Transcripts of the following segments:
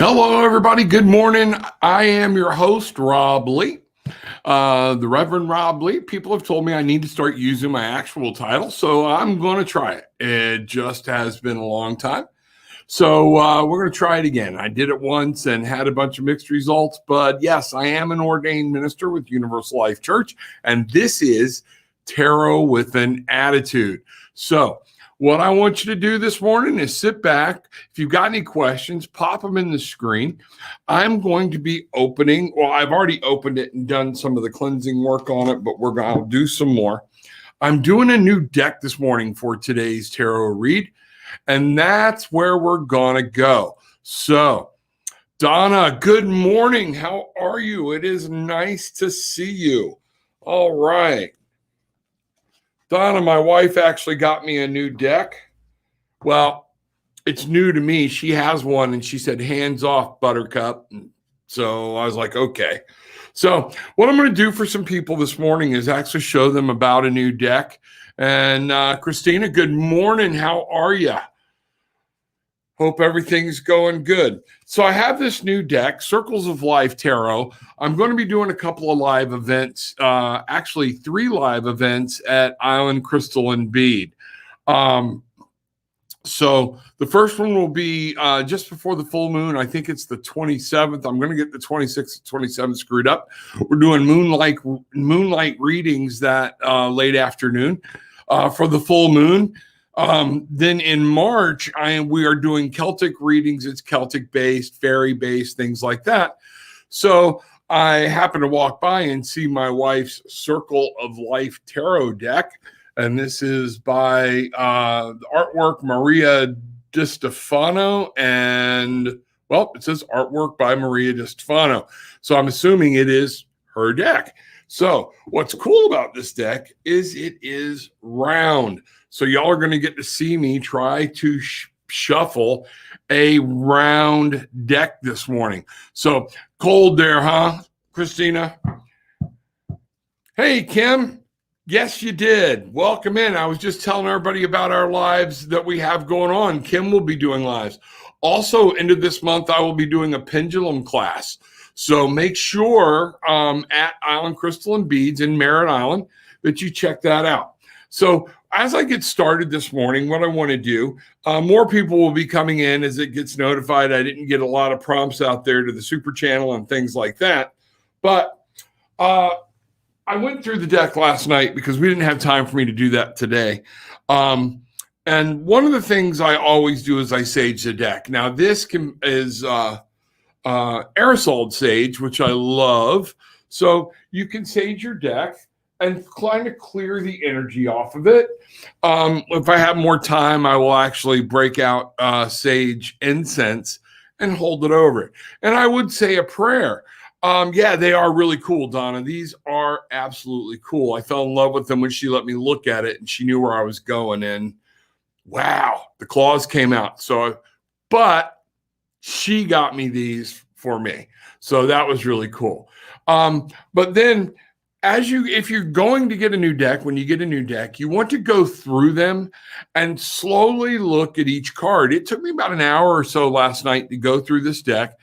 Hello, everybody. Good morning. I am your host, Rob Lee, the Reverend Rob Lee. People have told me I need to start using my actual title, so I'm going to try it. It just has been a long time. So we're going to try it again. I did it once and had a bunch of mixed results, but yes, I am an ordained minister with Universal Life Church, and this is Tarot with an Attitude. So what I want you to do this morning is sit back. If you've got any questions, pop them in the screen. I'm going to be opening, well, I've already opened it and done some of the cleansing work on it, but we're going to do some more. I'm doing a new deck this morning for today's tarot read, and that's where we're going to go. So, Donna, good morning. How are you? It is nice to see you. All right. Donna, my wife actually got me a new deck. Well, it's new to me. She has one, and she said, hands off, Buttercup. So I was like, okay. So what I'm going to do for some people this morning is actually show them about a new deck. And Christina, good morning. How are you? Hope everything's going good. So I have this new deck, Circles of Life Tarot. I'm going to be doing a couple of live events, actually 3 live events at Island Crystal and Bead. So the first one will be just before the full moon. I think it's the 27th. I'm going to get the 26th, 27th screwed up. We're doing moonlight readings that late afternoon for the full moon. Then in March, we are doing Celtic readings. It's Celtic based, fairy based, things like that. So I happened to walk by and see my wife's Circle of Life Tarot deck. And this is by the artwork Maria Di Stefano. And, well, it says artwork by Maria Di Stefano. So I'm assuming it is her deck. So what's cool about this deck is it is round. So y'all are going to get to see me try to shuffle a round deck this morning. So cold there, huh, Christina? Hey, Kim. Yes, you did. Welcome in. I was just telling everybody about our lives that we have going on. Kim will be doing lives. Also, end of this month, I will be doing a pendulum class. So make sure at Island Crystal and Beads in Merritt Island that you check that out. So as I get started this morning, what I want to do, more people will be coming in as it gets notified. I didn't get a lot of prompts out there to the super channel and things like that. But I went through the deck last night because we didn't have time for me to do that today. And one of the things I always do is I sage the deck. Now, this is aerosol sage, which I love. So you can sage your deck and kind of clear the energy off of it. If I have more time, I will actually break out sage incense and hold it over it. And I would say a prayer. Yeah, they are really cool, Donna. These are absolutely cool. I fell in love with them when she let me look at it and she knew where I was going. And wow, the claws came out. But she got me these for me. So that was really cool. But then if you're going to get a new deck, when you get a new deck, you want to go through them and slowly look at each card. It took me about an hour or so last night to go through this deck.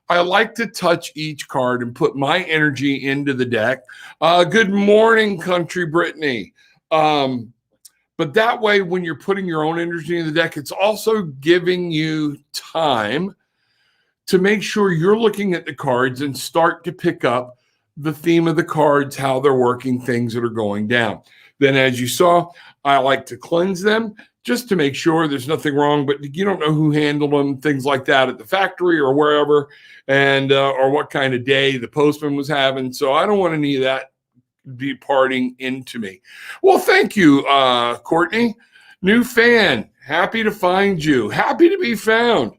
I like to touch each card and put my energy into the deck. Good morning, Country Brittany. But that way, when you're putting your own energy in the deck, it's also giving you time to make sure you're looking at the cards and start to pick up the theme of the cards, how they're working, things that are going down. Then, as you saw, I like to cleanse them just to make sure there's nothing wrong, but you don't know who handled them, things like that at the factory or wherever, and or what kind of day the postman was having. So I don't want any of that departing into me. Well, thank you, Courtney. New fan. Happy to find you. Happy to be found.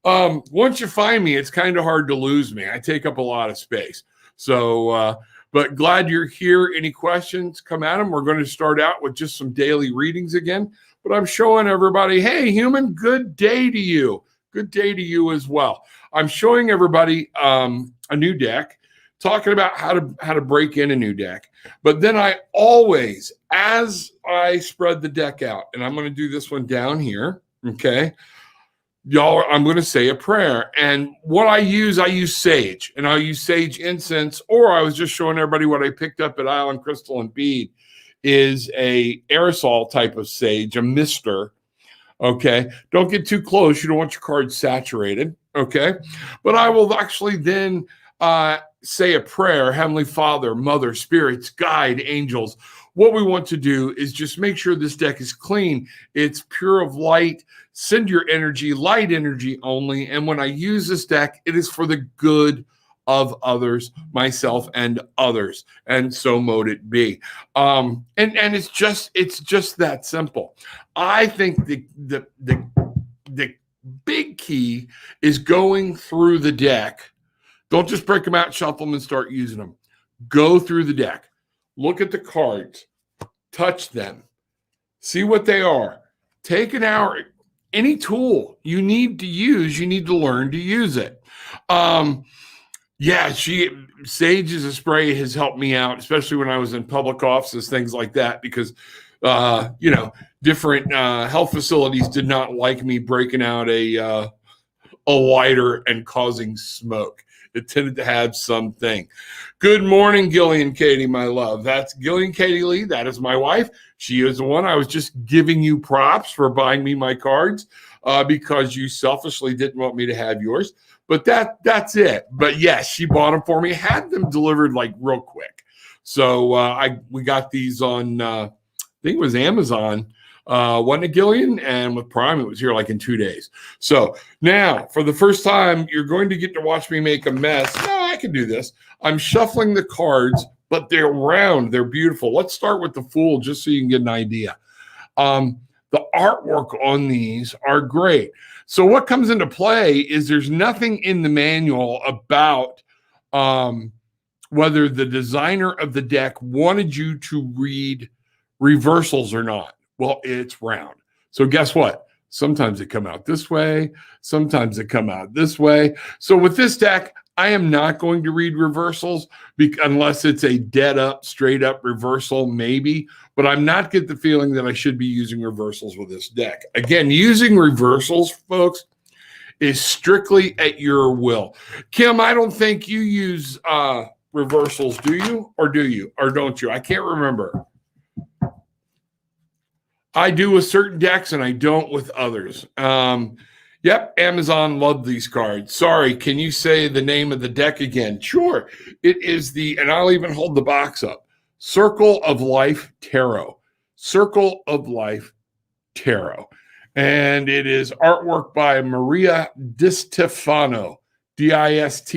Once you find me, it's kind of hard to lose me. I take up a lot of space. So, but glad you're here. Any questions, come at them. We're going to start out with just some daily readings again. But I'm showing everybody, hey, human, good day to you. Good day to you as well. I'm showing everybody a new deck, talking about how to break in a new deck. But then I always, as I spread the deck out, and I'm going to do this one down here, okay, y'all, I'm going to say a prayer. And what I use sage, and I'll use sage incense, or I was just showing everybody what I picked up at Island Crystal and Bead is a aerosol type of sage, a mister. Okay. Don't get too close. You don't want your cards saturated. Okay. But I will actually then say a prayer. Heavenly Father, Mother, Spirits, Guide, Angels. What we want to do is just make sure this deck is clean. It's pure of light. Send your energy, light energy only. And when I use this deck, it is for the good of others, myself and others. And so mote it be. And it's just that simple. I think the big key is going through the deck. Don't just break them out, shuffle them, and start using them. Go through the deck. Look at the cards. Touch them. See what they are. Take an hour. Any tool you need to use, you need to learn to use it. Sage as a spray has helped me out, especially when I was in public offices, things like that, because different health facilities did not like me breaking out a lighter and causing smoke. It tended to have something. Good morning, Gillian Katie, my love. That's Gillian Katie Lee. That is my wife. She is the one. I was just giving you props for buying me my cards because you selfishly didn't want me to have yours. But that's it. But yes, she bought them for me. Had them delivered like real quick. So we got these on, I think it was Amazon. Wasn't it, Gillian? And with Prime, it was here like in 2 days. So now, for the first time, you're going to get to watch me make a mess. No, I can do this. I'm shuffling the cards, but they're round. They're beautiful. Let's start with the Fool, just so you can get an idea. The artwork on these are great. So what comes into play is there's nothing in the manual about whether the designer of the deck wanted you to read reversals or not. Well, it's round. So guess what? Sometimes they come out this way. Sometimes they come out this way. So with this deck, I am not going to read reversals unless it's a dead up, straight up reversal, maybe. But I'm not getting the feeling that I should be using reversals with this deck. Again, using reversals, folks, is strictly at your will. Kim, I don't think you use reversals, do you? Or do you? Or don't you? I can't remember. I do with certain decks and I don't with others. Yep, Amazon loved these cards. Sorry, can you say the name of the deck again? Sure. It is and I'll even hold the box up, Circle of Life Tarot. Circle of Life Tarot. And it is artwork by Maria DiStefano, Distefano.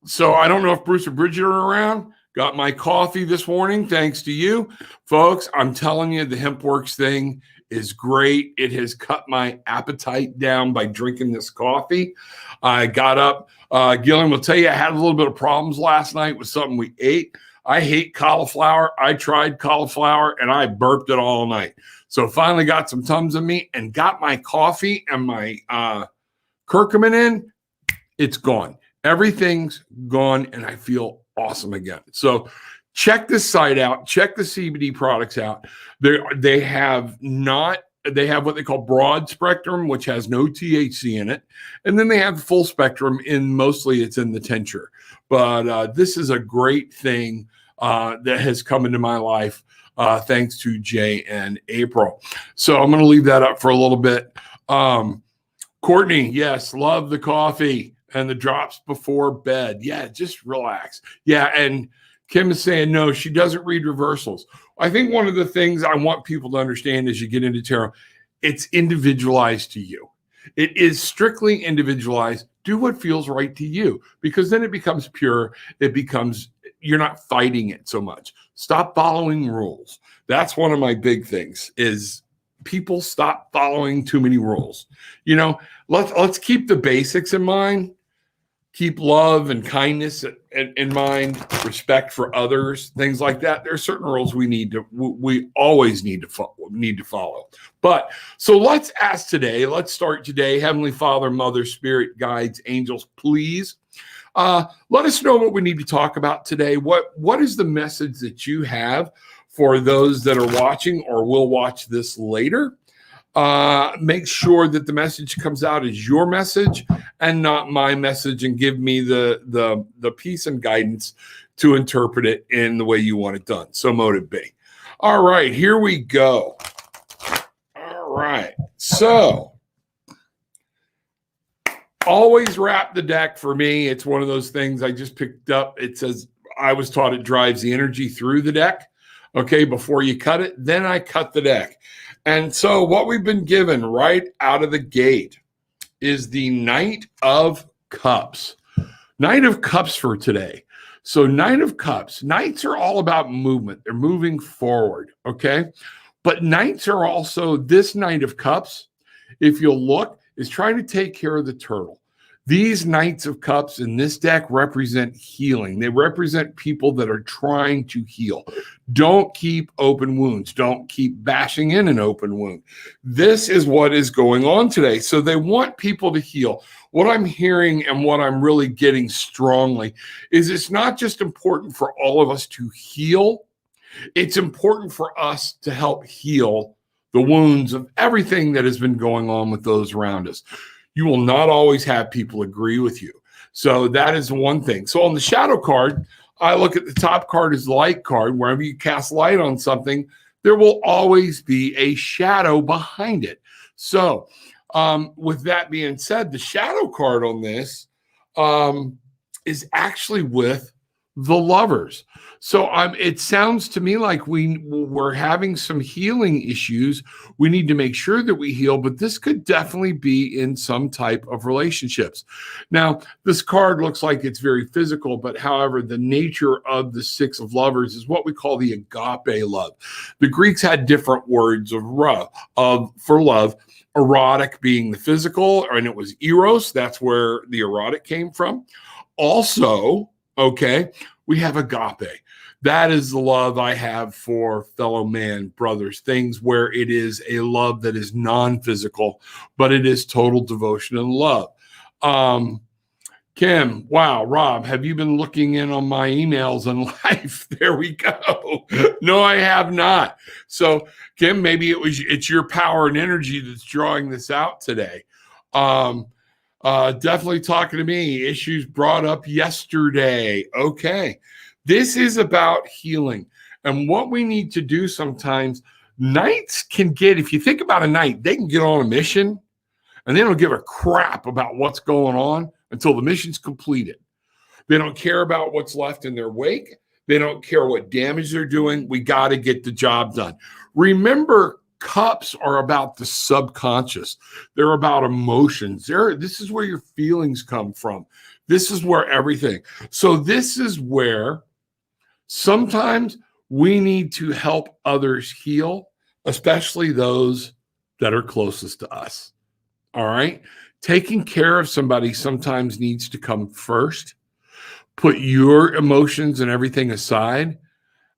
So I don't know if Bruce or Bridget are around. Got my coffee this morning, thanks to you. Folks, I'm telling you, the HempWorks thing is great. It has cut my appetite down by drinking this coffee. I got up. Gillian will tell you, I had a little bit of problems last night with something we ate. I hate cauliflower. I tried cauliflower, and I burped it all night. So finally got some Tums of meat and got my coffee and my curcumin in. It's gone. Everything's gone, and I feel awesome again. So check this site out. Check the CBD products out. They have what they call broad spectrum, which has no THC in it. And then they have full spectrum, and mostly it's in the tincture. But this is a great thing that has come into my life thanks to Jay and April. So I'm going to leave that up for a little bit. Courtney, yes, love the coffee and the drops before bed. Yeah, just relax. Yeah, and Kim is saying, no, she doesn't read reversals. I think one of the things I want people to understand as you get into tarot, it's individualized to you. It is strictly individualized. Do what feels right to you, because then it becomes pure. You're not fighting it so much. Stop following rules. That's one of my big things is people stop following too many rules. Let's keep the basics in mind. Keep love and kindness in mind, respect for others, things like that. There are certain rules we always need to follow. But so let's start today. Heavenly Father, Mother, Spirit, Guides, Angels, please let us know what we need to talk about today. What is the message that you have for those that are watching or will watch this later. Make sure that the message comes out as your message and not my message, and give me the piece and guidance to interpret it in the way you want it done. So motive B. All right, here we go. All right, so always wrap the deck for me. It's one of those things I just picked up. It says, I was taught it drives the energy through the deck. Okay, before you cut it, then I cut the deck. And so what we've been given right out of the gate is the Knight of Cups. Knight of Cups for today. So Knight of Cups. Knights are all about movement. They're moving forward, okay? But Knights are also, this Knight of Cups, if you'll look, is trying to take care of the turtle. These Knights of Cups in this deck represent healing. They represent people that are trying to heal. Don't keep open wounds. Don't keep bashing in an open wound. This is what is going on today. So they want people to heal. What I'm hearing and what I'm really getting strongly is it's not just important for all of us to heal. It's important for us to help heal the wounds of everything that has been going on with those around us. You will not always have people agree with you. So that is one thing. So on the shadow card, I look at the top card as the light card. Wherever you cast light on something, there will always be a shadow behind it. So with that being said, the shadow card on this is actually with the Lovers. So it sounds to me like we're having some healing issues. We need to make sure that we heal, but this could definitely be in some type of relationships. Now, this card looks like it's very physical, but however, the nature of the Six of Lovers is what we call the agape love. The Greeks had different words for love, erotic being the physical, and it was eros. That's where the erotic came from. Also, okay, we have agape. That is the love I have for fellow man, brothers, things where it is a love that is non-physical, but it is total devotion and love. Kim, wow, Rob, have you been looking in on my emails in life? There we go. No, I have not. So, Kim, maybe it's your power and energy that's drawing this out today. Definitely talking to me. Issues brought up yesterday. Okay. This is about healing. And what we need to do sometimes, knights can get, if you think about a knight, they can get on a mission and they don't give a crap about what's going on until the mission's completed. They don't care about what's left in their wake. They don't care what damage they're doing. We got to get the job done. Remember, cups are about the subconscious. They're about emotions. This is where your feelings come from. This is where everything. So this is where sometimes we need to help others heal, especially those that are closest to us. All right? Taking care of somebody sometimes needs to come first. Put your emotions and everything aside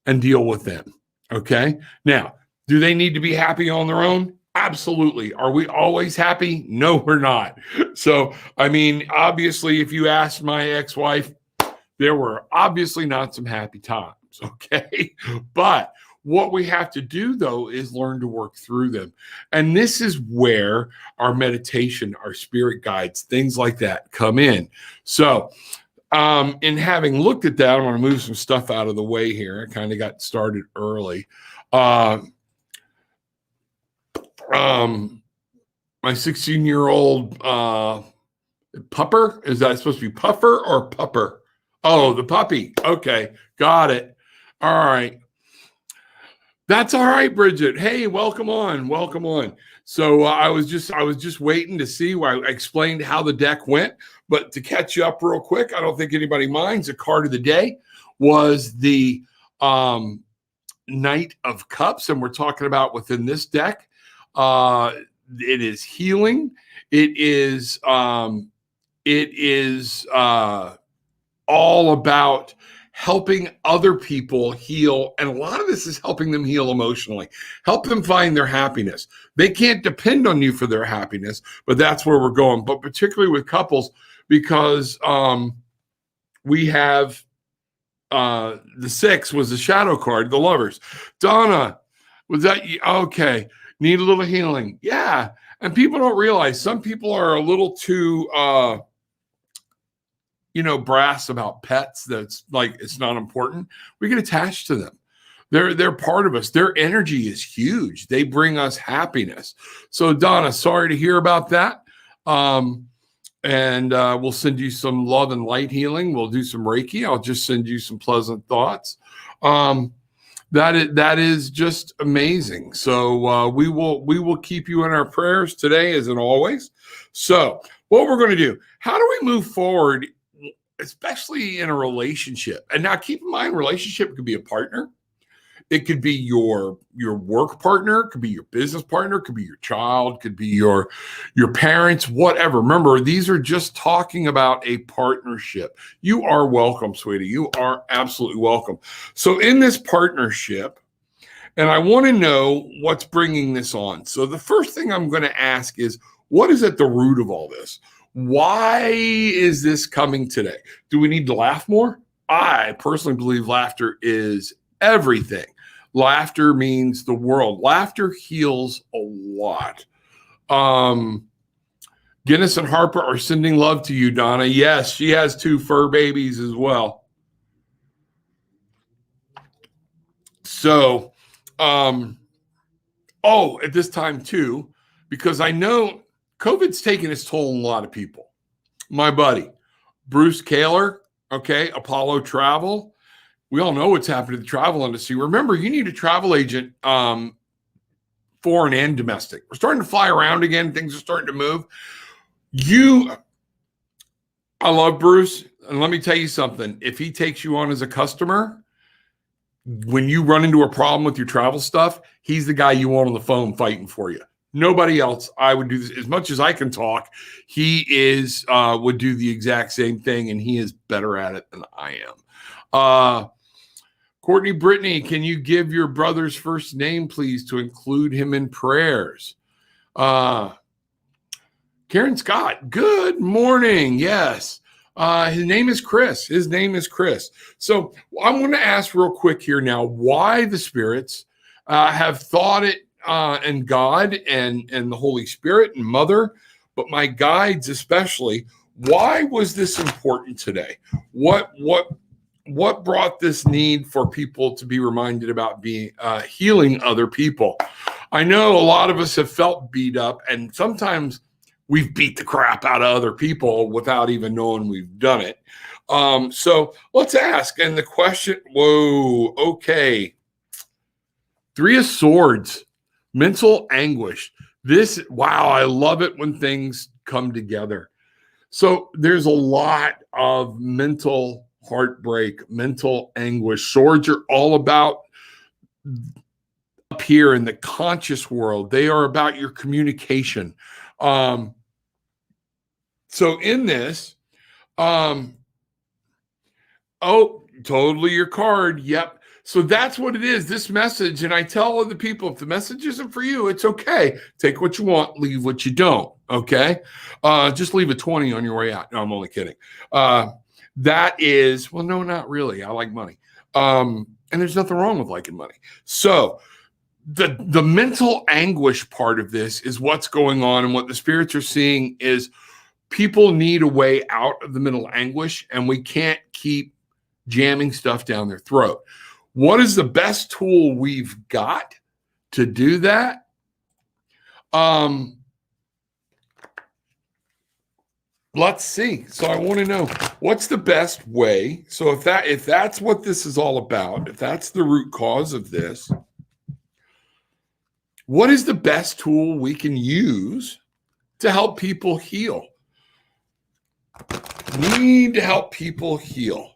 and deal with them. Okay? Now, do they need to be happy on their own? Absolutely. Are we always happy? No, we're not. So, I mean, obviously, if you ask my ex-wife, there were obviously not some happy times, okay? But what we have to do, though, is learn to work through them. And this is where our meditation, our spirit guides, things like that come in. So, in having looked at that, I'm going to move some stuff out of the way here. I kind of got started early. My 16-year-old pupper, is that supposed to be puffer or pupper? Oh, the puppy. Okay, got it. All right. That's all right, Bridget. Hey, welcome on. Welcome on. So I was just waiting to see where I explained how the deck went, but to catch you up real quick, I don't think anybody minds. The card of the day was the Knight of Cups, and we're talking about within this deck. It is healing. It is all about helping other people heal. And a lot of this is helping them heal emotionally, help them find their happiness. They can't depend on you for their happiness, but that's where we're going. But particularly with couples, because we have the 6 was the shadow card, the Lovers. Donna, was that you? Okay. Need a little healing. Yeah. And people don't realize some people are a little too, brass about pets. That's like, it's not important. We get attached to them. They're part of us. Their energy is huge. They bring us happiness. So Donna, sorry to hear about that. And we'll send you some love and light healing. We'll do some Reiki. I'll just send you some pleasant thoughts. That is just amazing. So we will keep you in our prayers today, as in always. So what we're going to do, how do we move forward, especially in a relationship? And now keep in mind, relationship could be a partner. It could be your work partner, it could be your business partner, it could be your child, it could be your parents, whatever. Remember, these are just talking about a partnership. You are welcome, sweetie. You are absolutely welcome. So in this partnership, and I want to know what's bringing this on. So the first thing I'm going to ask is, what is at the root of all this? Why is this coming today? Do we need to laugh more? I personally believe laughter is everything. Laughter means the world. Laughter heals a lot. Guinness and Harper are sending love to you, Donna. Yes, she has 2 fur babies as well. So, at this time too, because I know COVID's taken its toll on a lot of people. My buddy, Bruce Kaler, okay, Apollo Travel. We all know what's happened to the travel industry. Remember, you need a travel agent, foreign and domestic. We're starting to fly around again. Things are starting to move. I love Bruce. And let me tell you something. If he takes you on as a customer, when you run into a problem with your travel stuff, he's the guy you want on the phone fighting for you. Nobody else. I would do this as much as I can talk. He would do the exact same thing, and he is better at it than I am. Courtney Brittany, can you give your brother's first name, please, to include him in prayers? Karen Scott, good morning. Yes. His name is Chris. So I'm going to ask real quick here now why the spirits have thought it, and God and the Holy Spirit and Mother, but my guides especially, why was this important today? What brought this need for people to be reminded about being healing other people? I know a lot of us have felt beat up, and sometimes we've beat the crap out of other people without even knowing we've done it. So let's ask. And the question, okay. 3 of Swords, mental anguish. Wow, I love it when things come together. So there's a lot of mental heartbreak, mental anguish. Swords are all about up here in the conscious world. They are about your communication. So in this, totally your card. Yep. So that's what it is, this message. And I tell other people, if the message isn't for you, it's okay. Take what you want, leave what you don't. Okay. Just leave a 20 on your way out. No, I'm only kidding. That is, well, no, not really. I like money. And there's nothing wrong with liking money. So the mental anguish part of this is what's going on. And what the spirits are seeing is people need a way out of the mental anguish, and we can't keep jamming stuff down their throat. What is the best tool we've got to do that? Let's see. So I want to know, what's the best way? So if that's what this is all about, if that's the root cause of this, what is the best tool we can use to help people heal? We need to help people heal.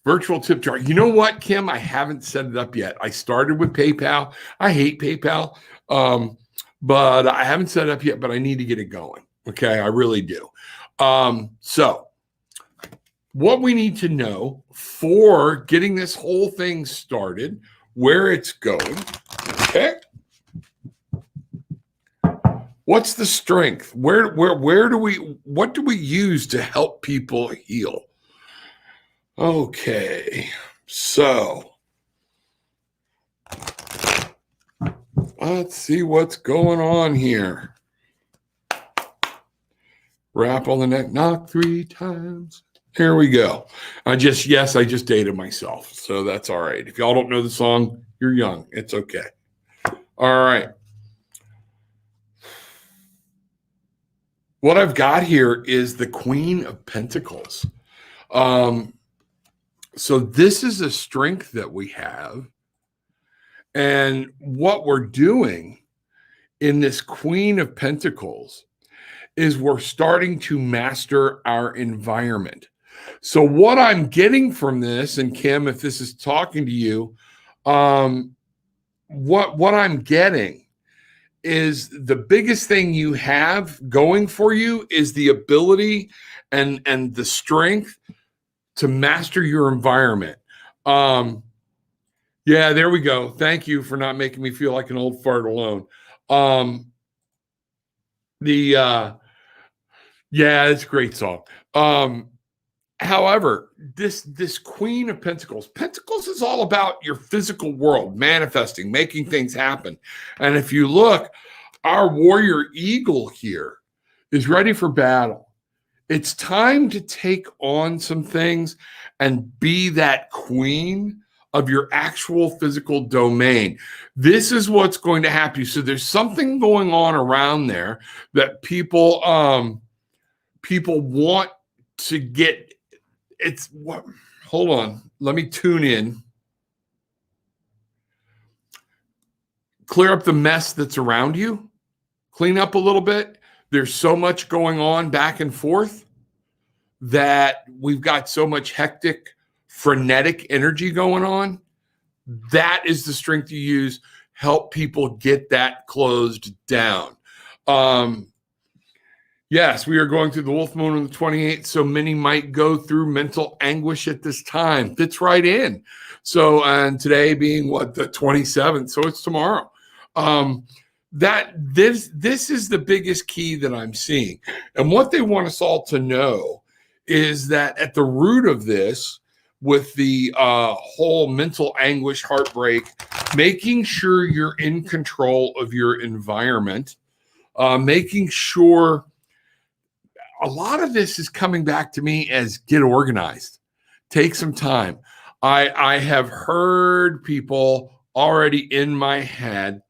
Virtual tip jar. You know what, Kim? I haven't set it up yet. I started with PayPal. I hate PayPal, but I haven't set it up yet, but I need to get it going. Okay, I really do. So what we need to know for getting this whole thing started, where it's going, okay? What's the strength? What do we use to help people heal? Okay, so let's see what's going on here. Wrap on the neck, knock 3 times. Here we go. I just dated myself. So that's all right. If y'all don't know the song, you're young. It's okay. All right. What I've got here is the Queen of Pentacles. So this is a strength that we have. And what we're doing in this Queen of Pentacles is we're starting to master our environment. So what I'm getting from this, and Kim, if this is talking to you, what I'm getting is the biggest thing you have going for you is the ability and the strength to master your environment. Yeah, there we go. Thank you for not making me feel like an old fart alone. Yeah, it's a great song. However, this Queen of Pentacles is all about your physical world, manifesting, making things happen. And if you look, our warrior eagle here is ready for battle. It's time to take on some things and be that queen of your actual physical domain. This is what's going to happen. So there's something going on around there that people want to get. It's what? Hold on. Let me tune in. Clear up the mess that's around you. Clean up a little bit. There's so much going on back and forth that we've got so much hectic, frenetic energy going on. That is the strength you use. Help people get that closed down. Yes, we are going through the Wolf Moon on the 28th, so many might go through mental anguish at this time. Fits right in. So, and today being what, the 27th, so it's tomorrow. This is the biggest key that I'm seeing. And what they want us all to know is that at the root of this, with the whole mental anguish, heartbreak, making sure you're in control of your environment, making sure a lot of this is coming back to me as get organized. Take some time. I have heard people already in my head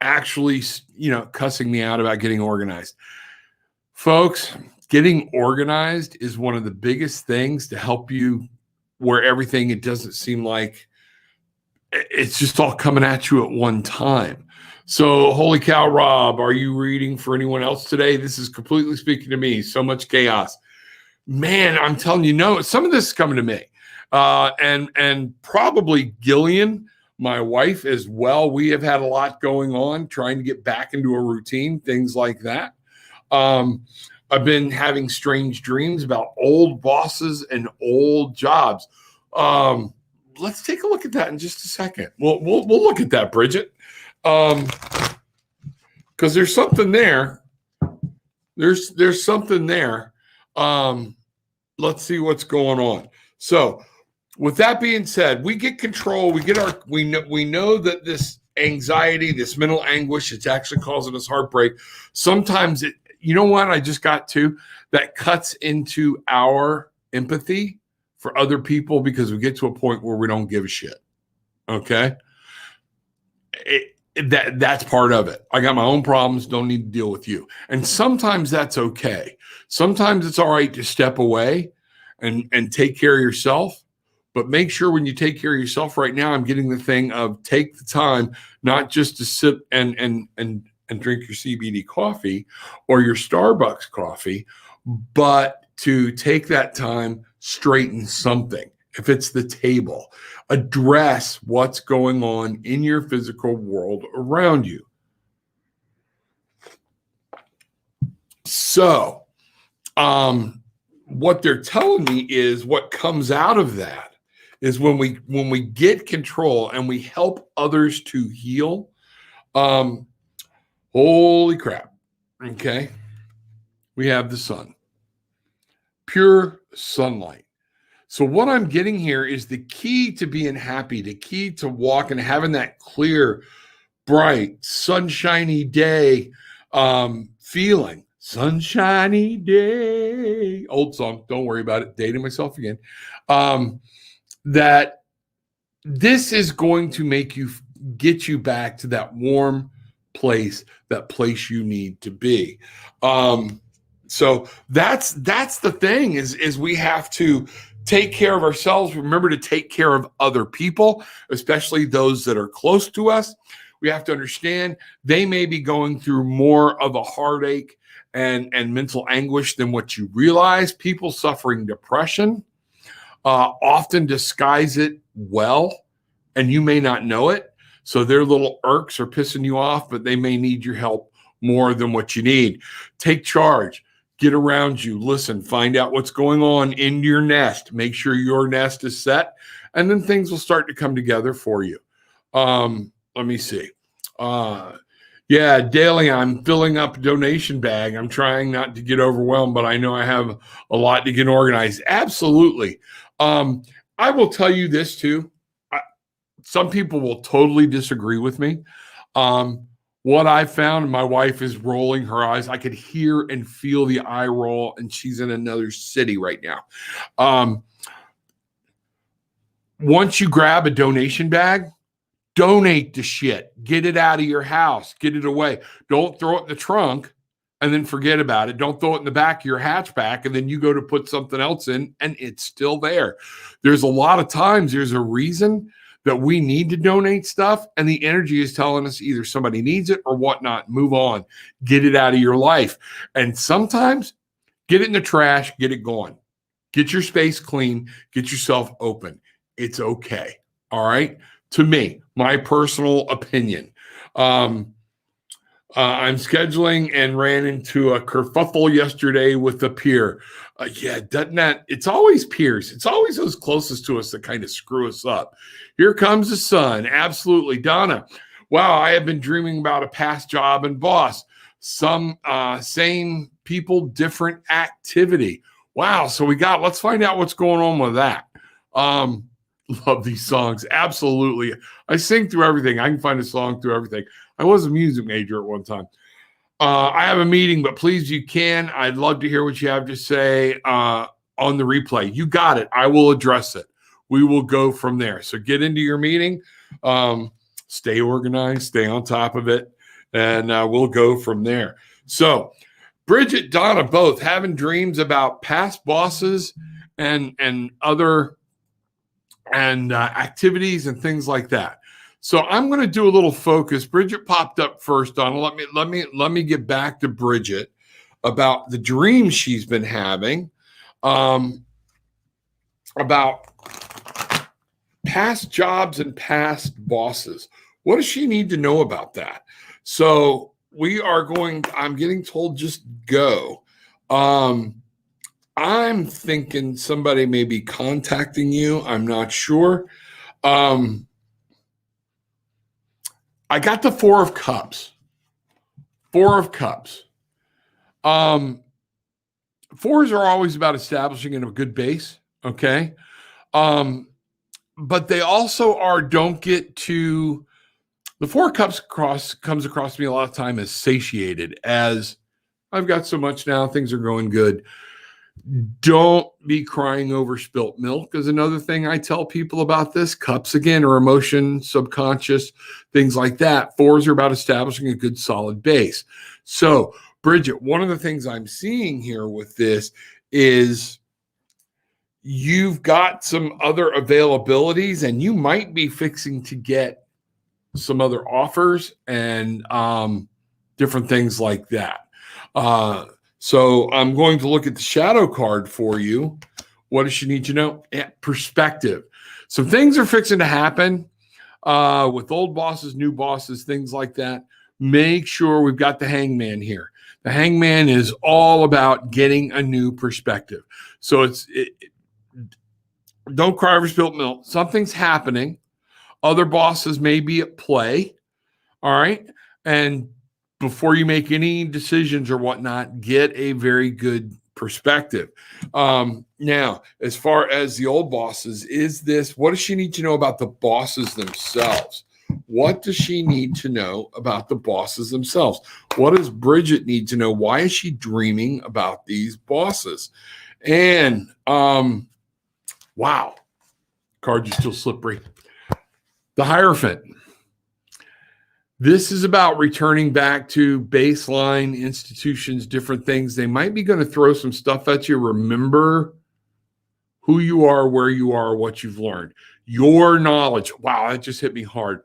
actually, cussing me out about getting organized. Folks, getting organized is one of the biggest things to help you where everything, it doesn't seem like it's just all coming at you at one time. So, holy cow, Rob, are you reading for anyone else today? This is completely speaking to me. So much chaos. Man, I'm telling you, no, some of this is coming to me. And probably Gillian, my wife, as well. We have had a lot going on, trying to get back into a routine, things like that. I've been having strange dreams about old bosses and old jobs. Let's take a look at that in just a second. We'll look at that, Bridget. Because there's something there. There's something there. Let's see what's going on. So, with that being said, we get control. We know that this anxiety, this mental anguish, it's actually causing us heartbreak. Sometimes you know what I just got to? That cuts into our empathy for other people because we get to a point where we don't give a shit. Okay? That's part of it. I got my own problems, don't need to deal with you. And sometimes that's okay. Sometimes it's all right to step away and take care of yourself. But make sure when you take care of yourself right now, I'm getting the thing of take the time, not just to sit and drink your CBD coffee or your Starbucks coffee, but to take that time, straighten something. If it's the table, address what's going on in your physical world around you. So, what they're telling me is what comes out of that is when we get control and we help others to heal. Holy crap. Okay. We have the sun. pure sunlight. So what I'm getting here is the key to being happy, the key to walking, having that clear, bright, sunshiny day feeling. Sunshiny day. Old song. Don't worry about it. Dating myself again. That this is going to make you get you back to that warm place, that place you need to be. So that's the thing is we have to take care of ourselves. Remember to take care of other people, especially those that are close to us. We have to understand they may be going through more of a heartache and mental anguish than what you realize. People suffering depression often disguise it well, and you may not know it. So their little irks are pissing you off, but they may need your help more than what you need. Take charge. Get around you. Listen, find out what's going on in your nest. Make sure your nest is set, and then things will start to come together for you. Let me see. Yeah, daily I'm filling up a donation bag. I'm trying not to get overwhelmed, but I know I have a lot to get organized. Absolutely. I will tell you this too. Some people will totally disagree with me. What I found, my wife is rolling her eyes. I could hear and feel the eye roll, and she's in another city right now. Once you grab a donation bag, donate the shit. Get it out of your house. Get it away. Don't throw it in the trunk and then forget about it. Don't throw it in the back of your hatchback and then you go to put something else in and it's still there. There's a lot of times there's a reason that we need to donate stuff, and the energy is telling us either somebody needs it or whatnot. Move on. Get it out of your life. And sometimes get it in the trash, get it gone. Get your space clean, get yourself open. It's okay. All right? To me, my personal opinion. I'm scheduling and ran into a kerfuffle yesterday with a peer. Yeah, doesn't that? It's always peers. It's always those closest to us that kind of screw us up. Here comes the sun. Absolutely. Donna, wow, I have been dreaming about a past job and boss. Some same people, different activity. Wow. So let's find out what's going on with that. Love these songs. Absolutely. I sing through everything. I can find a song through everything. I was a music major at one time. I have a meeting, but please, you can. I'd love to hear what you have to say on the replay. You got it. I will address it. We will go from there. So get into your meeting. Stay organized. Stay on top of it. And we'll go from there. So Bridget, Donna, both having dreams about past bosses and other activities and things like that. So I'm going to do a little focus. Bridget popped up first, Donna. Let me get back to Bridget about the dreams she's been having about past jobs and past bosses. What does she need to know about that? So I'm getting told just go. I'm thinking somebody may be contacting you. I'm not sure. I got the Four of Cups. Four of Cups. Fours are always about establishing a good base, okay? But they also are, the Four of Cups comes across me a lot of time as satiated, as I've got so much now, things are going good. Don't be crying over spilt milk is another thing I tell people about this. Cups, again, are emotion, subconscious, things like that. Fours are about establishing a good solid base. So, Bridget, one of the things I'm seeing here with this is you've got some other availabilities and you might be fixing to get some other offers and different things like that. So I'm going to look at the shadow card for you. What does she need to know? Perspective. Some things are fixing to happen with old bosses, new bosses, things like that. Make sure we've got the hangman here. The hangman is all about getting a new perspective. So don't cry over spilt milk. Something's happening. Other bosses may be at play. All right. And before you make any decisions or whatnot, get a very good perspective. Now, as far as the old bosses, what does she need to know about the bosses themselves? What does she need to know about the bosses themselves? What does Bridget need to know? Why is she dreaming about these bosses? And wow, cards are still slippery. The Hierophant. This is about returning back to baseline institutions, different things. They might be going to throw some stuff at you. Remember who you are, where you are, what you've learned. Your knowledge. Wow, that just hit me hard.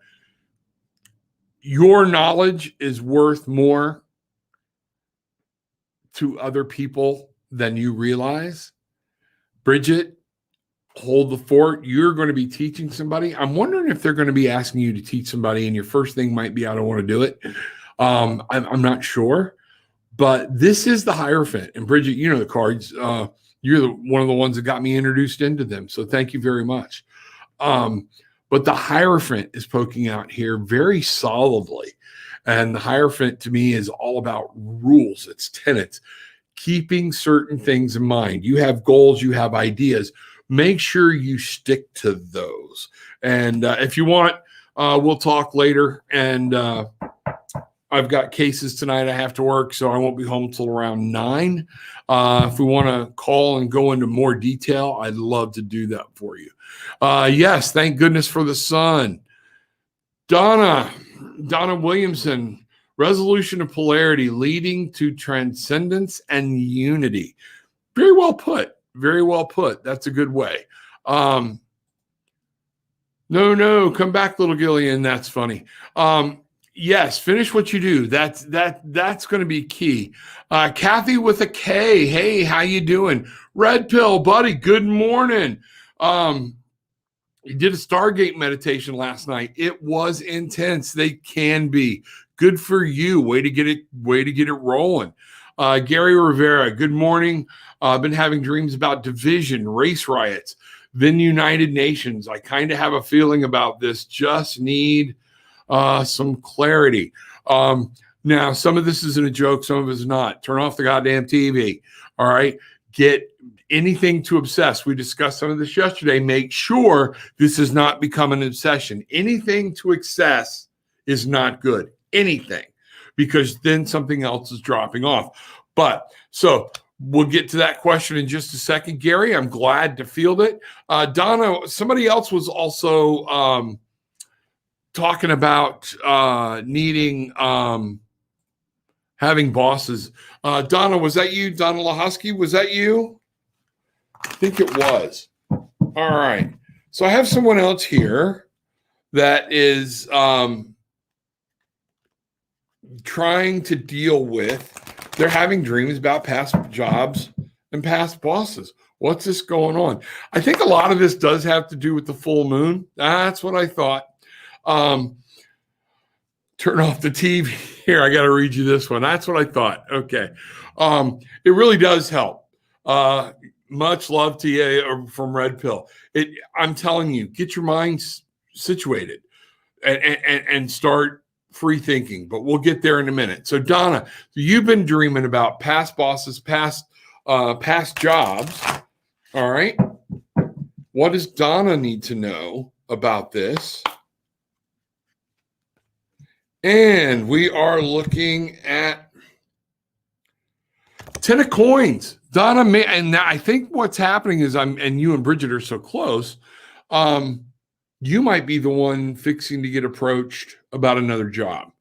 Your knowledge is worth more to other people than you realize. Bridget, hold the fort. You're going to be teaching somebody. I'm wondering if they're going to be asking you to teach somebody, and your first thing might be, I don't want to do it. I'm not sure, but this is the Hierophant. And Bridget, you know the cards. You're one of the ones that got me introduced into them. So thank you very much. But the Hierophant is poking out here very solidly. And the Hierophant to me is all about rules. It's tenets, keeping certain things in mind. You have goals, you have ideas. Make sure you stick to those. And if you want, we'll talk later. And I've got cases tonight. I have to work, so I won't be home till around 9. If we want to call and go into more detail, I'd love to do that for you. Yes, thank goodness for the sun. Donna Williamson, resolution of polarity leading to transcendence and unity. Very well put. Very well put. That's a good way. No, come back, little Gillian. That's funny. Yes, finish what you do. That's going to be key. Kathy with a K. Hey, how you doing? Red Pill, buddy. Good morning. You did a Stargate meditation last night. It was intense. They can be. Good for you. Way to get it rolling. Gary Rivera, good morning. I've been having dreams about division, race riots, then United Nations. I kind of have a feeling about this. Just need some clarity. Now, some of this isn't a joke. Some of it is not. Turn off the goddamn TV. All right. Get anything to obsess. We discussed some of this yesterday. Make sure this has not become an obsession. Anything to excess is not good. Anything. Because then something else is dropping off. But so we'll get to that question in just a second. Gary, I'm glad to field it. Donna, somebody else was also talking about needing having bosses. Donna, was that you? Donna Lahusky, was that you? I think it was. All right. So I have someone else here that is trying to deal with, they're having dreams about past jobs and past bosses. What's this going on? I think a lot of this does have to do with the full moon. That's what I thought. Turn off the TV. Here, I got to read you this one. That's what I thought. Okay. It really does help. Much love to you from Red Pill. I'm telling you, get your mind situated and start free thinking, but we'll get there in a minute. So Donna, you've been dreaming about past bosses, past jobs. All right. What does Donna need to know about this? And we are looking at 10 of coins. Donna, and I think what's happening is and you and Bridget are so close. You might be the one fixing to get approached about another job.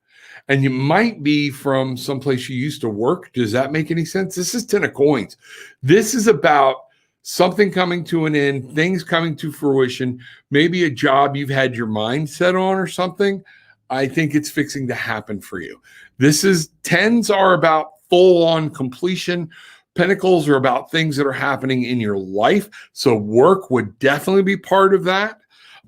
And you might be from someplace you used to work. Does that make any sense? This is 10 of coins. This is about something coming to an end, things coming to fruition, maybe a job you've had your mind set on or something. I think it's fixing to happen for you. Tens are about full-on completion. Pentacles are about things that are happening in your life. So work would definitely be part of that.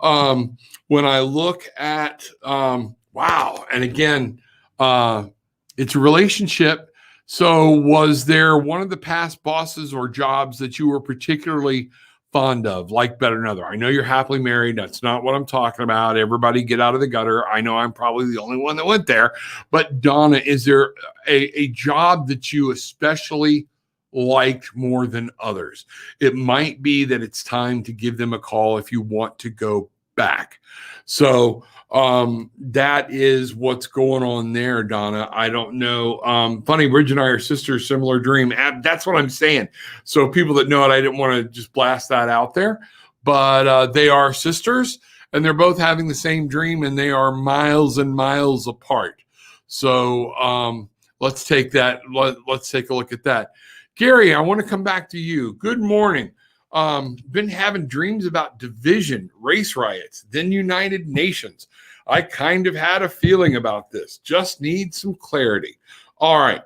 When I look at, wow, and again, it's a relationship. So was there one of the past bosses or jobs that you were particularly fond of, like better than another? I know you're happily married. That's not what I'm talking about. Everybody get out of the gutter. I know I'm probably the only one that went there. But Donna, is there a job that you especially liked more than others. It might be that it's time to give them a call if you want to go back. So that is what's going on there, Donna. I don't know. Funny, Bridge and I are sisters, similar dream. That's what I'm saying. So people that know it, I didn't want to just blast that out there, but they are sisters and they're both having the same dream and they are miles and miles apart. So let's take that. Let's take a look at that. Gary, I want to come back to you. Good morning. Been having dreams about division, race riots, then United Nations. I kind of had a feeling about this. Just need some clarity. All right.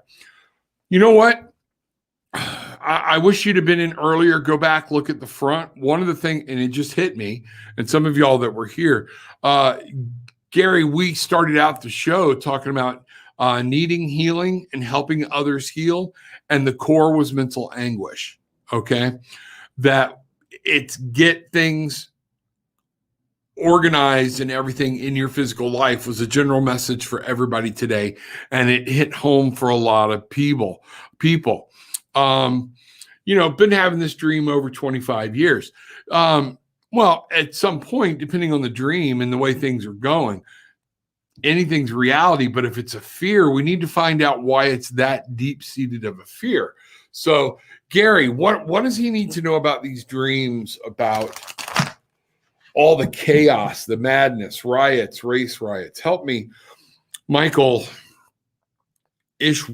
You know what? I wish you'd have been in earlier. Go back, look at the front. One of the things, and it just hit me, and some of y'all that were here, Gary, we started out the show talking about needing healing and helping others heal, and the core was mental anguish. Okay. That it's get things organized and everything in your physical life was a general message for everybody today. And it hit home for a lot of people. Been having this dream over 25 years. Well, at some point, depending on the dream and the way things are going, anything's reality. But if it's a fear, we need to find out why it's that deep-seated of a fear. So, Gary, what does he need to know about these dreams, about all the chaos, the madness, riots, race riots? Help me, Michael Ish.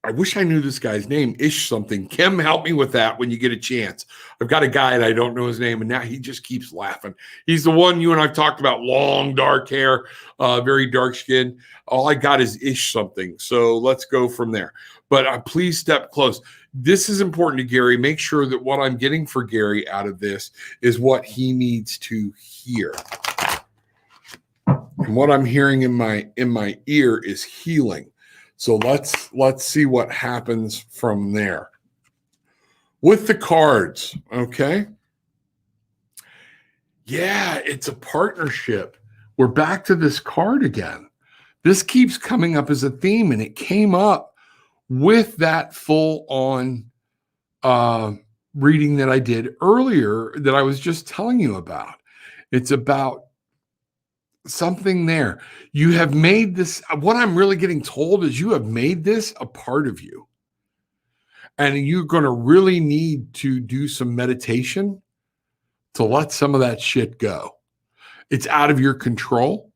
I wish I knew this guy's name, Ish something. Kim, help me with that when you get a chance. I've got a guy and I don't know his name, and now he just keeps laughing. He's the one you and I've talked about, long, dark hair, very dark skin. All I got is Ish something. So let's go from there. But please step close. This is important to Gary. Make sure that what I'm getting for Gary out of this is what he needs to hear. And what I'm hearing in my ear is healing. So let's see what happens from there. With the cards, okay? Yeah, it's a partnership. We're back to this card again. This keeps coming up as a theme, and it came up with that full-on reading that I did earlier that I was just telling you about. It's about something there. You have made this, what I'm really getting told is you have made this a part of you. And you're going to really need to do some meditation to let some of that shit go. It's out of your control.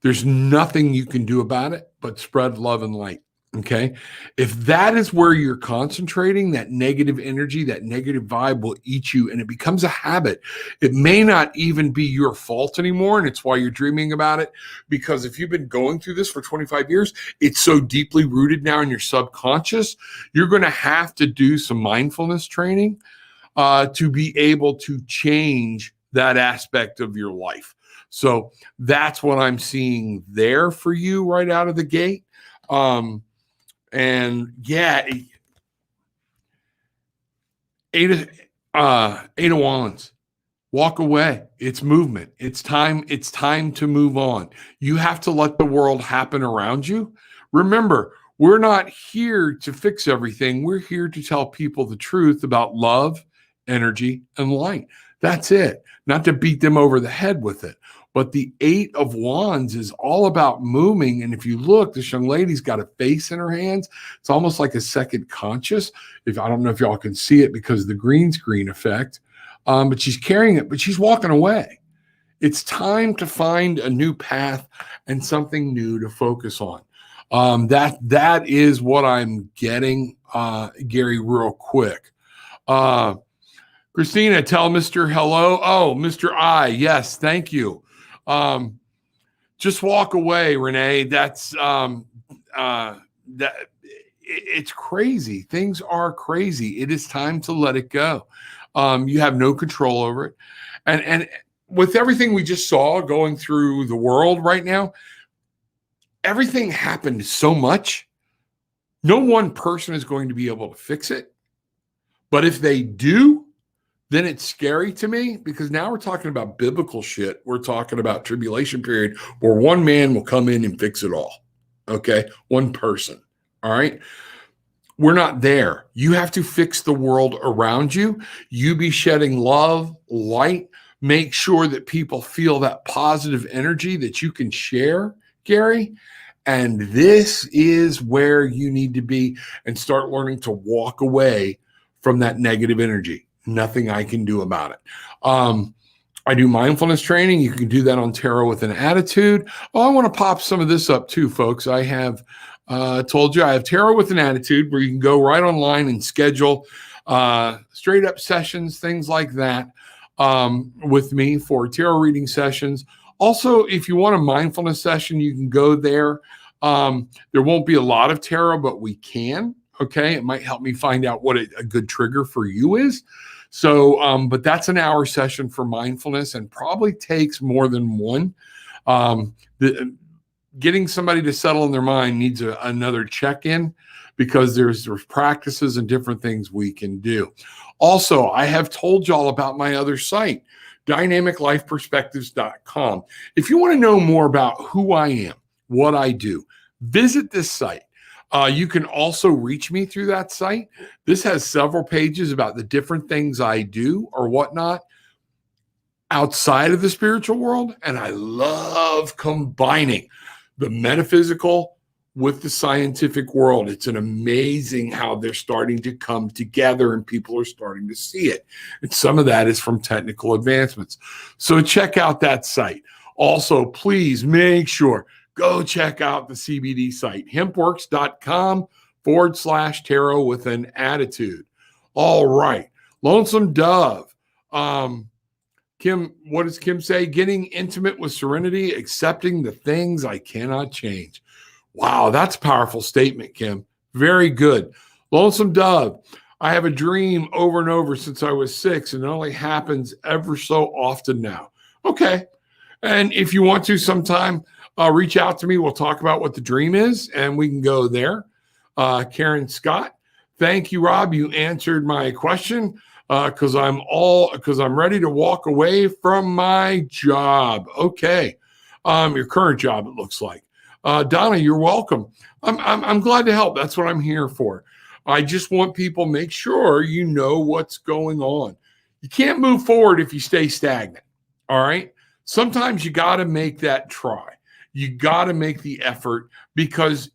There's nothing you can do about it but spread love and light. Okay. If that is where you're concentrating, that negative energy, that negative vibe will eat you and it becomes a habit. It may not even be your fault anymore. And it's why you're dreaming about it. Because if you've been going through this for 25 years, it's so deeply rooted now in your subconscious, you're going to have to do some mindfulness training to be able to change that aspect of your life. So that's what I'm seeing there for you right out of the gate. And yeah, eight of wands. Walk away. It's movement. It's time to move on. You have to let the world happen around you. Remember, we're not here to fix everything. We're here to tell people the truth about love, energy, and light. That's it. Not to beat them over the head with it. But the 8 of Wands is all about moving. And if you look, this young lady's got a face in her hands. It's almost like a second conscious. I don't know if y'all can see it because of the green screen effect, but she's carrying it, but she's walking away. It's time to find a new path and something new to focus on. That is what I'm getting, Gary, real quick. Christina, tell Mr. Hello. Oh, Mr. I. Yes, thank you. Just walk away, Renee. That's it's crazy. Things are crazy. It is time to let it go. You have no control over it. And with everything we just saw going through the world right now, everything happened so much. No one person is going to be able to fix it. But if they do, then it's scary to me because now we're talking about biblical shit. We're talking about tribulation period where one man will come in and fix it all. Okay. One person. All right. We're not there. You have to fix the world around you. You be shedding love, light, make sure that people feel that positive energy that you can share, Gary. And this is where you need to be and start learning to walk away from that negative energy. Nothing I can do about it. I do mindfulness training. You can do that on Tarot with an Attitude. Oh, I want to pop some of this up too, folks. I have told you I have Tarot with an Attitude where you can go right online and schedule straight up sessions, things like that with me for tarot reading sessions. Also, if you want a mindfulness session, you can go there. There won't be a lot of tarot, but we can. Okay. It might help me find out what a good trigger for you is. So, but that's an hour session for mindfulness and probably takes more than one. Getting somebody to settle in their mind needs another check-in because there's practices and different things we can do. Also, I have told y'all about my other site, dynamiclifeperspectives.com. If you want to know more about who I am, what I do, visit this site. You can also reach me through that site. This has several pages about the different things I do or whatnot outside of the spiritual world. And I love combining the metaphysical with the scientific world. It's an amazing how they're starting to come together and people are starting to see it. And some of that is from technical advancements. So check out that site. Also, please make sure go check out the CBD site, hempworks.com/tarot with an attitude. All right. Lonesome Dove. Kim, what does Kim say? Getting intimate with serenity, accepting the things I cannot change. Wow, that's a powerful statement, Kim. Very good. Lonesome Dove. I have a dream over and over since I was 6, and it only happens ever so often now. Okay. And if you want to sometime, reach out to me. We'll talk about what the dream is, and we can go there. Karen Scott, thank you, Rob. You answered my question because I'm ready to walk away from my job. Okay, your current job, it looks like. Donna, you're welcome. I'm glad to help. That's what I'm here for. I just want people to make sure you know what's going on. You can't move forward if you stay stagnant. All right. Sometimes you got to make that try. You got to make the effort because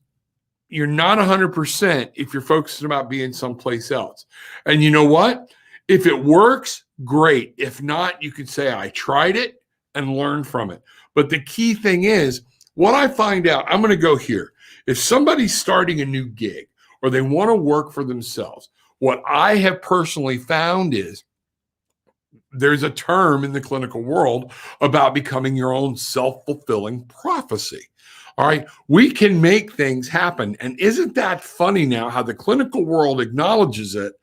you're not 100% if you're focusing about being someplace else. And you know what? If it works, great. If not, you can say, I tried it and learn from it. But the key thing is, what I find out, I'm going to go here. If somebody's starting a new gig or they want to work for themselves, what I have personally found is there's a term in the clinical world about becoming your own self-fulfilling prophecy. All right. We can make things happen. And isn't that funny now how the clinical world acknowledges it,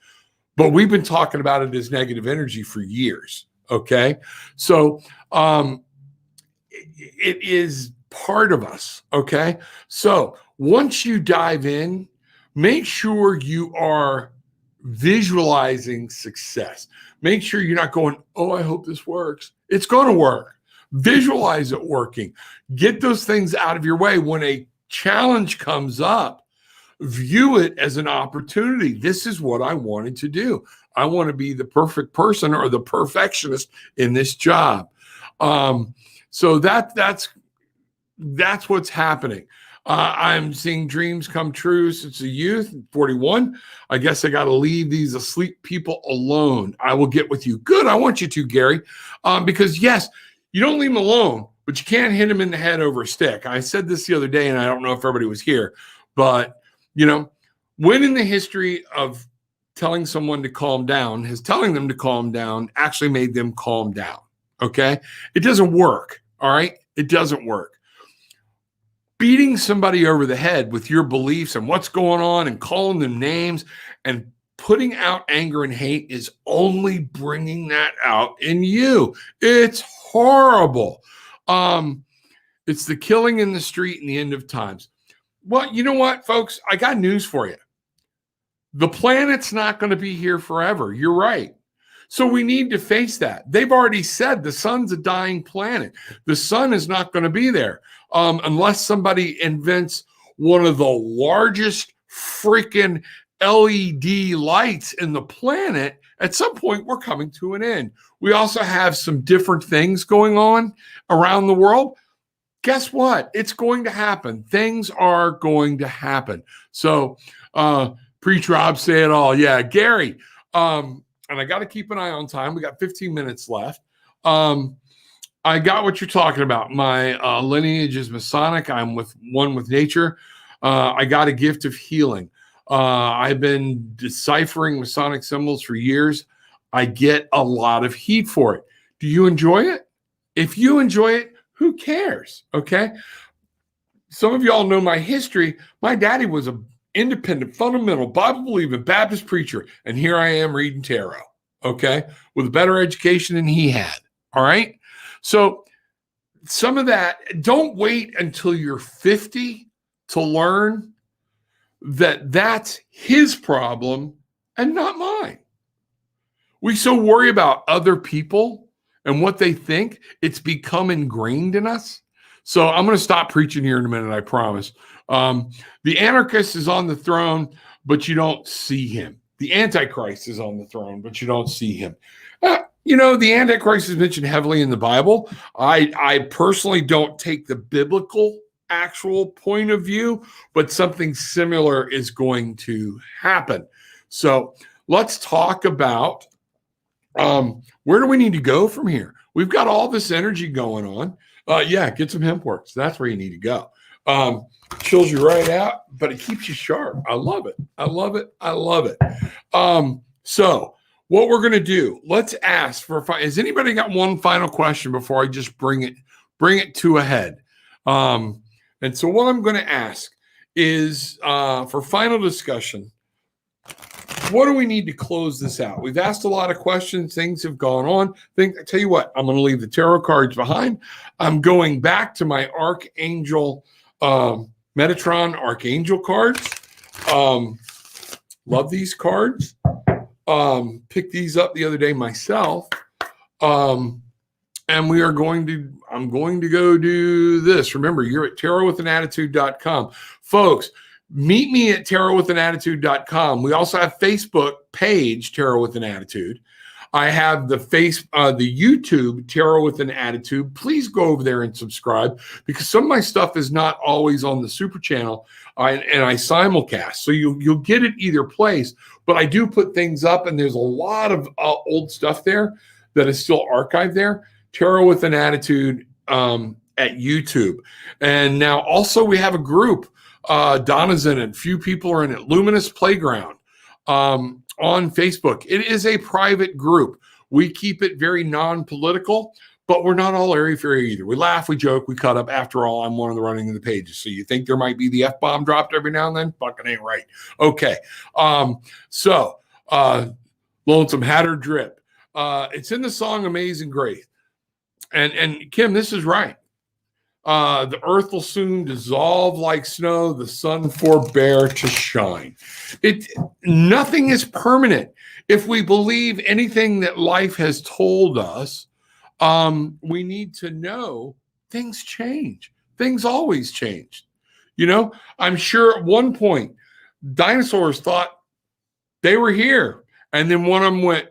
but we've been talking about it as negative energy for years. Okay. So it is part of us. Okay. So once you dive in, make sure you are visualizing success. Make sure you're not going, oh, I hope this works. It's going to work. Visualize it working. Get those things out of your way. When a challenge comes up, view it as an opportunity. This is what I wanted to do. I want to be the perfect person or the perfectionist in this job. So that's what's happening. I'm seeing dreams come true since the youth, 41. I guess I got to leave these asleep people alone. I will get with you. Good. I want you to, Gary, because yes, you don't leave them alone, but you can't hit them in the head over a stick. I said this the other day, and I don't know if everybody was here, but when in the history of telling someone to calm down, has telling them to calm down actually made them calm down? Okay. It doesn't work. All right. It doesn't work. Beating somebody over the head with your beliefs and what's going on and calling them names and putting out anger and hate is only bringing that out in you. It's horrible. It's the killing in the street and the end of times. Well, you know what, folks? I got news for you. The planet's not going to be here forever. You're right. So we need to face that. They've already said the sun's a dying planet. The sun is not going to be there unless somebody invents one of the largest freaking LED lights in the planet, at some point we're coming to an end. We also have some different things going on around the world. Guess what? It's going to happen. Things are going to happen. So, Preach Rob, say it all. Yeah, Gary. And I got to keep an eye on time. We got 15 minutes left. I got what you're talking about. My lineage is Masonic. I'm one with nature. I got a gift of healing. I've been deciphering Masonic symbols for years. I get a lot of heat for it. Do you enjoy it? If you enjoy it, who cares? Okay. Some of y'all know my history. My daddy was an independent, fundamental, Bible-believing Baptist preacher. And here I am reading tarot. Okay. With a better education than he had. All right. So some of that, don't wait until you're 50 to learn that that's his problem and not mine. We so worry about other people and what they think, it's become ingrained in us. So I'm going to stop preaching here in a minute, I promise. The Anarchist is on the throne, but you don't see him. The Antichrist is on the throne, but you don't see him. The Antichrist is mentioned heavily in the Bible. I personally don't take the biblical actual point of view, but something similar is going to happen. So let's talk about where do we need to go from here? We've got all this energy going on. Get some hemp works. That's where you need to go. Chills you right out, but it keeps you sharp. I love it. I love it. I love it. So what we're going to do, let's ask for, has anybody got one final question before I just bring it to a head? And so what I'm going to ask is for final discussion, what do we need to close this out? We've asked a lot of questions. Things have gone on. I tell you what, I'm going to leave the tarot cards behind. I'm going back to my Archangel, Metatron Archangel cards. Love these cards. Picked these up the other day myself. And I'm going to go do this. Remember, you're at tarotwithanattitude.com. Folks, meet me at tarotwithanattitude.com. We also have Facebook page, Tarot with an Attitude. I have the YouTube Tarot with an Attitude. Please go over there and subscribe because some of my stuff is not always on the super channel and I simulcast. So you'll get it either place, but I do put things up and there's a lot of old stuff there that is still archived there. Tarot with an Attitude at YouTube. And now also we have a group. Donna's in it. Few people are in it. Luminous Playground on Facebook. It is a private group. We keep it very non-political, but we're not all airy-fairy either. We laugh, we joke, we cut up. After all, I'm one of the running of the pages. So you think there might be the F-bomb dropped every now and then? Fucking ain't right. Okay. Lonesome Hatter Drip. It's in the song Amazing Grace. And Kim, this is right. The earth will soon dissolve like snow. The sun forbear to shine. Nothing is permanent. If we believe anything that life has told us, we need to know things change. Things always change. I'm sure at one point, dinosaurs thought they were here. And then one of them went,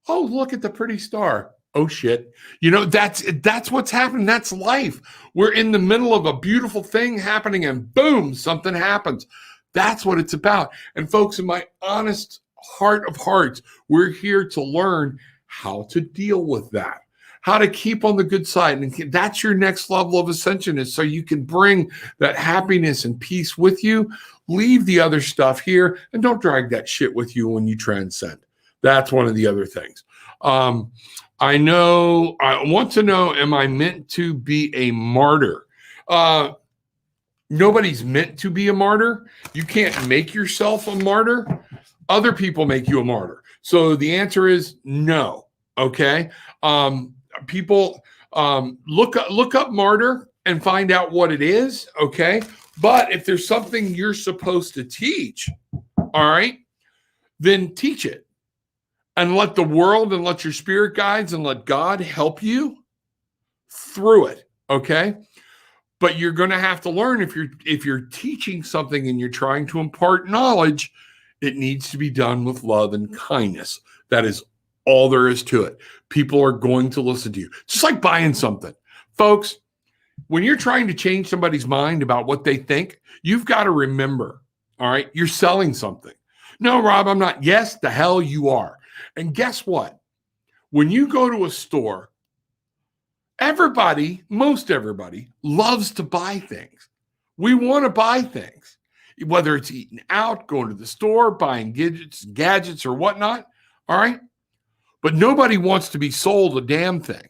oh, look at the pretty star. Oh shit. That's what's happening. That's life. We're in the middle of a beautiful thing happening and boom, something happens. That's what it's about. And folks, in my honest heart of hearts, we're here to learn how to deal with that, how to keep on the good side. And that's your next level of ascension, is so you can bring that happiness and peace with you, leave the other stuff here, and don't drag that shit with you when you transcend. That's one of the other things. I want to know, am I meant to be a martyr? Nobody's meant to be a martyr. You can't make yourself a martyr. Other people make you a martyr. So the answer is no. Okay. People look up martyr and find out what it is. Okay. But if there's something you're supposed to teach, all right, then teach it. And let the world and let your spirit guides and let God help you through it, okay? But you're going to have to learn, if you're teaching something and you're trying to impart knowledge, It needs to be done with love and kindness. That is all there is to it. People are going to listen to you. Just like buying something. Folks, when you're trying to change somebody's mind about what they think, you've got to remember, all right, you're selling something. No, Rob, I'm not. Yes, the hell you are. And guess what? When you go to a store, most everybody loves to buy things. We want to buy things, whether it's eating out, going to the store, buying gadgets or whatnot. All right. But nobody wants to be sold a damn thing.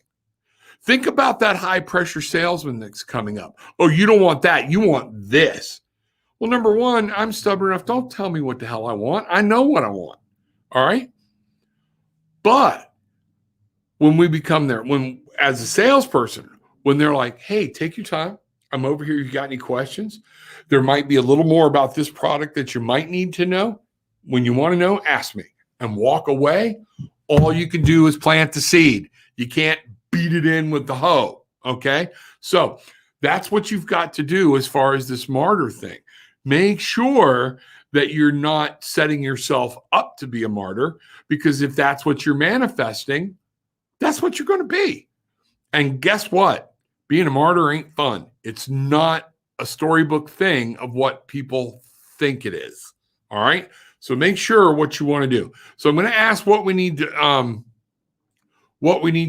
Think about that high pressure salesman that's coming up. Oh, you don't want that. You want this. Well, number one, I'm stubborn enough. Don't tell me what the hell I want. I know what I want. All right. But when we become there, as a salesperson, when they're like, hey, take your time. I'm over here. You got any questions? There might be a little more about this product that you might need to know. When you want to know, ask me and walk away. All you can do is plant the seed. You can't beat it in with the hoe. Okay. So that's what you've got to do as far as this martyr thing. Make sure that you're not setting yourself up to be a martyr, because if that's what you're manifesting, that's what you're going to be. And guess what? Being a martyr ain't fun. It's not a storybook thing of what people think it is. All right. So make sure what you want to do. So I'm going to ask what we need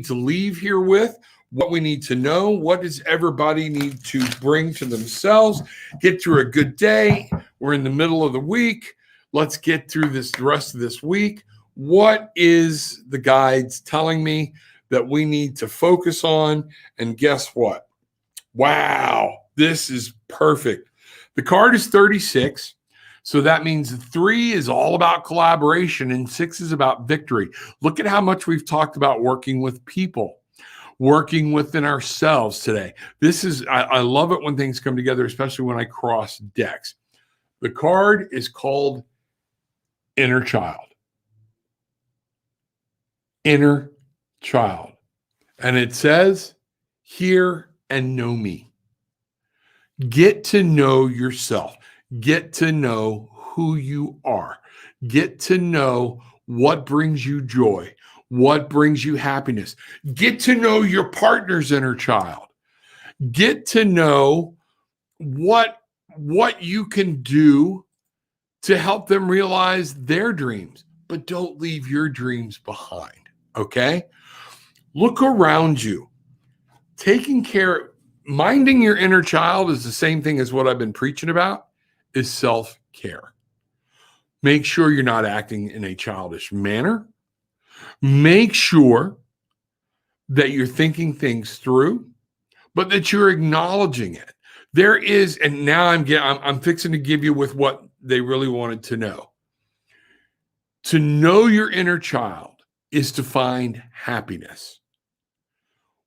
to leave here with, what we need to know, what does everybody need to bring to themselves, get through a good day. We're in the middle of the week. Let's get through the rest of this week. What is the guides telling me that we need to focus on? And guess what? Wow, this is perfect. The card is 36. So that means 3 is all about collaboration and 6 is about victory. Look at how much we've talked about working with people, working within ourselves today. I love it when things come together, especially when I cross decks. The card is called Inner Child. Inner Child. And it says, hear and know me. Get to know yourself. Get to know who you are. Get to know what brings you joy, what brings you happiness. Get to know your partner's inner child. Get to know what you can do to help them realize their dreams, but don't leave your dreams behind, okay? Look around you. Minding your inner child is the same thing as what I've been preaching about, is self-care. Make sure you're not acting in a childish manner. Make sure that you're thinking things through, but that you're acknowledging it. There is, and now I'm fixing to give you with what they really wanted to know. To know your inner child is to find happiness.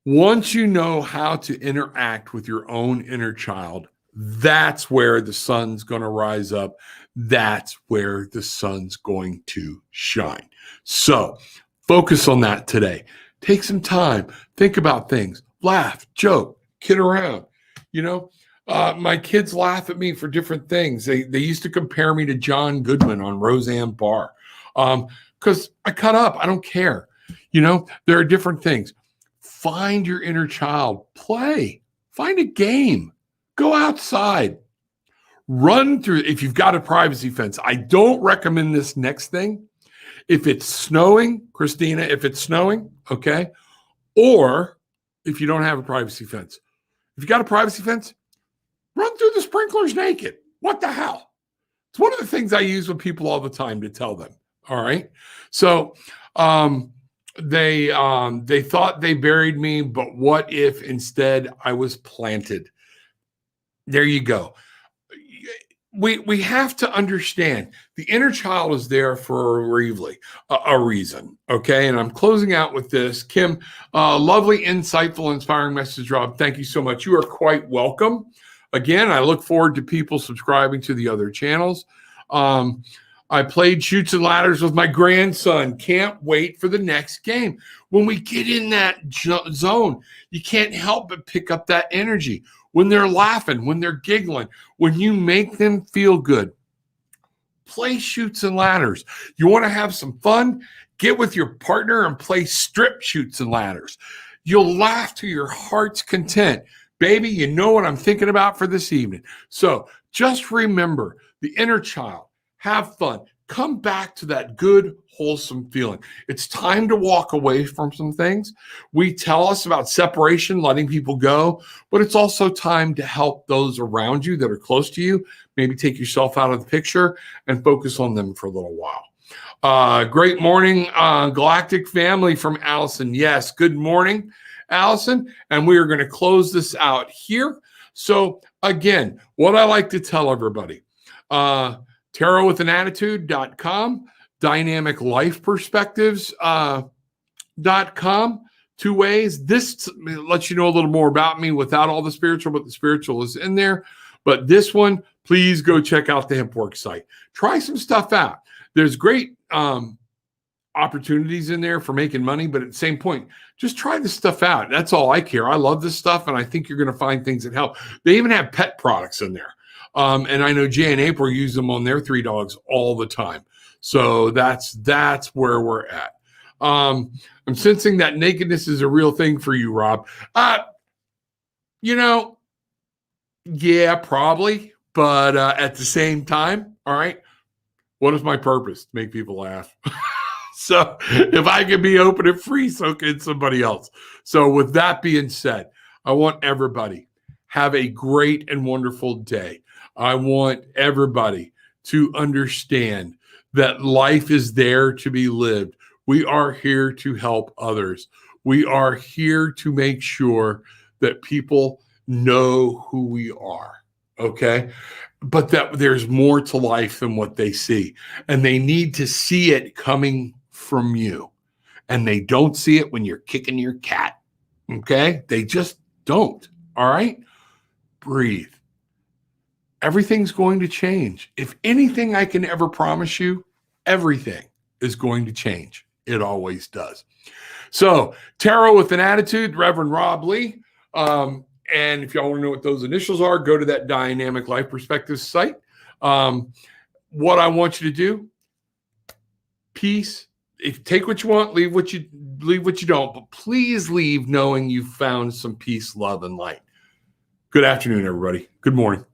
Once you know how to interact with your own inner child, that's where the sun's going to rise up. That's where the sun's going to shine. So focus on that today. Take some time. Think about things. Laugh, joke, kid around. My kids laugh at me for different things. They used to compare me to John Goodman on Roseanne Barr because I cut up. I don't care. There are different things. Find your inner child. Play. Find a game. Go outside. Run through. If you've got a privacy fence, I don't recommend this next thing. If it's snowing, Christina, okay? Or if you don't have a privacy fence. If you got a privacy fence, run through the sprinklers naked. What the hell? It's one of the things I use with people all the time to tell them. All right. So they thought they buried me, but what if instead I was planted? There you go. We have to understand the inner child is there for a reason. Okay. And I'm closing out with this. Kim, lovely, insightful, inspiring message, Rob. Thank you so much. You are quite welcome. Again, I look forward to people subscribing to the other channels. I played Chutes and Ladders with my grandson. Can't wait for the next game. When we get in that zone, you can't help but pick up that energy. When they're laughing, when they're giggling, when you make them feel good. play Chutes and Ladders. You want to have some fun? Get with your partner and play strip Chutes and Ladders. You'll laugh to your heart's content. Baby, you know what I'm thinking about for this evening. So just remember the inner child. Have fun. Come back to that good, wholesome feeling. It's time to walk away from some things. We tell us about separation, letting people go, but it's also time to help those around you that are close to you. Maybe take yourself out of the picture and focus on them for a little while. Great morning, Galactic family from Allison. Yes, good morning, Allison. And we are going to close this out here. So again, what I like to tell everybody, tarotwithanAttitude.com, dynamiclifeperspectives.com, 2 ways. This lets you know a little more about me without all the spiritual, but the spiritual is in there. But this one, please go check out the HempWorks site. Try some stuff out. There's great opportunities in there for making money, but at the same point, just try this stuff out. That's all I care. I love this stuff, and I think you're going to find things that help. They even have pet products in there. And I know Jay and April use them on their 3 dogs all the time. So that's where we're at. I'm sensing that nakedness is a real thing for you, Rob. Yeah, probably. But at the same time, all right, what is my purpose? To make people laugh. So if I can be open and free, so can somebody else. So with that being said, I want everybody have a great and wonderful day. I want everybody to understand that life is there to be lived. We are here to help others. We are here to make sure that people know who we are, okay? But that there's more to life than what they see. And they need to see it coming from you. And they don't see it when you're kicking your cat, okay? They just don't, all right? Breathe. Everything's going to change. If anything I can ever promise you, everything is going to change. It always does. So, Tarot with an Attitude, Reverend Rob Lee. And if y'all want to know what those initials are, go to that Dynamic Life Perspectives site. What I want you to do, peace. Take what you want, leave what you don't. But please leave knowing you found some peace, love, and light. Good afternoon, everybody. Good morning.